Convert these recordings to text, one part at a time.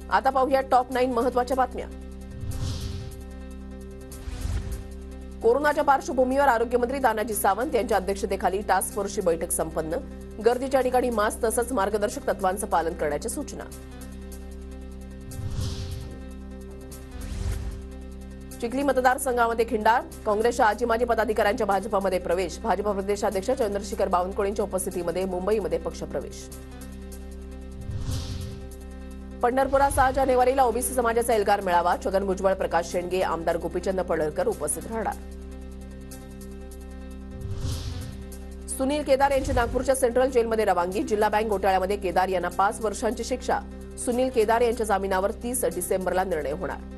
आता पाहूया टॉप 9 महत्त्वाच्या बातम्या। कोरोनाच्या पार्श्वभूमीवर आरोग्यमंत्री तानाजी सावंत यांच्या अध्यक्षतेखाली टास्क फोर्सची बैठक संपन्न। गर्दीच्या ठिकाणी मास्क तसंच मार्गदर्शक तत्वांचं पालन करण्याच्या सूचना। चिखली मतदारसंघामध्ये खिंडार, काँग्रेसच्या आजी माजी पदाधिकाऱ्यांच्या भाजपामध्ये प्रवेश। भाजप प्रदेशाध्यक्ष चंद्रशेखर बावनकुळेंच्या उपस्थितीमध्ये मुंबईमध्ये पक्षप्रवेश। पंढरपुरात 6 जानेवारीला ओबीसी समाजाचा एल्गार मेळावा। छगन भुजबळ, प्रकाश शेंडगे, आमदार गोपीचंद पडळकर उपस्थित राहणार। सुनील केदार यांची नागपूरच्या सेंट्रल जेलमध्ये रवानगी। जिल्हा बँक घोटाळ्यामध्ये केदार यांना 5 वर्षांची शिक्षा। सुनील केदार यांच्या जामिनावर 30 डिसेंबरला निर्णय होणार।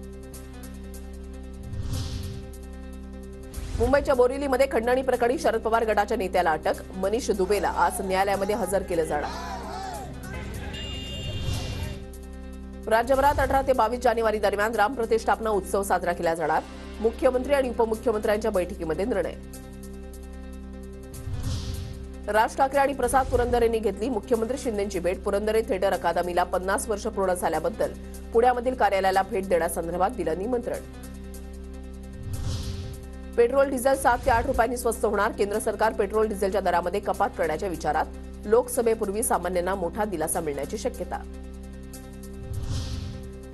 मुंबईच्या बोरिवलीमध्ये खंडणी प्रकरणी शरद पवार गटाच्या नेत्याला अटक। मनीष दुबेला आज न्यायालयामध्ये हजर केलं जाणार। राज्यभरात 18 ते 22 जानेवारी दरम्यान रामप्रतिष्ठापना उत्सव साजरा केला जाणार। मुख्यमंत्री आणि उपमुख्यमंत्र्यांच्या बैठकीमध्ये निर्णय। राज ठाकरे आणि प्रसाद पुरंदरे यांनी घेतली मुख्यमंत्री शिंदेंची भेट। पुरंदरे थिएटर अकादमीला 50 वर्ष पूर्ण झाल्याबद्दल पुण्यामधील कार्यालयाला भेट देण्यासंदर्भात दिलं निमंत्रण। पेट्रोल डिझेल 7 ते 8 रुपयांनी स्वस्त होणार। केंद्र सरकार पेट्रोल डिझेलच्या दरामध्ये कपात करण्याच्या विचारात। लोकसभेपूर्वी सामान्यांना मोठा दिलासा मिळण्याची शक्यता।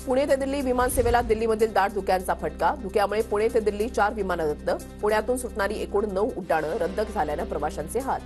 पुणे ते दिल्ली विमानसेवेला दिल्लीमधील दाट धुक्यांचा फटका। धुक्यामुळे पुणे ते दिल्ली 4 विमानं रद्द। पुण्यातून सुटणारी एकूण 9 उड्डाणं रद्द झाल्यानं प्रवाशांचे हाल।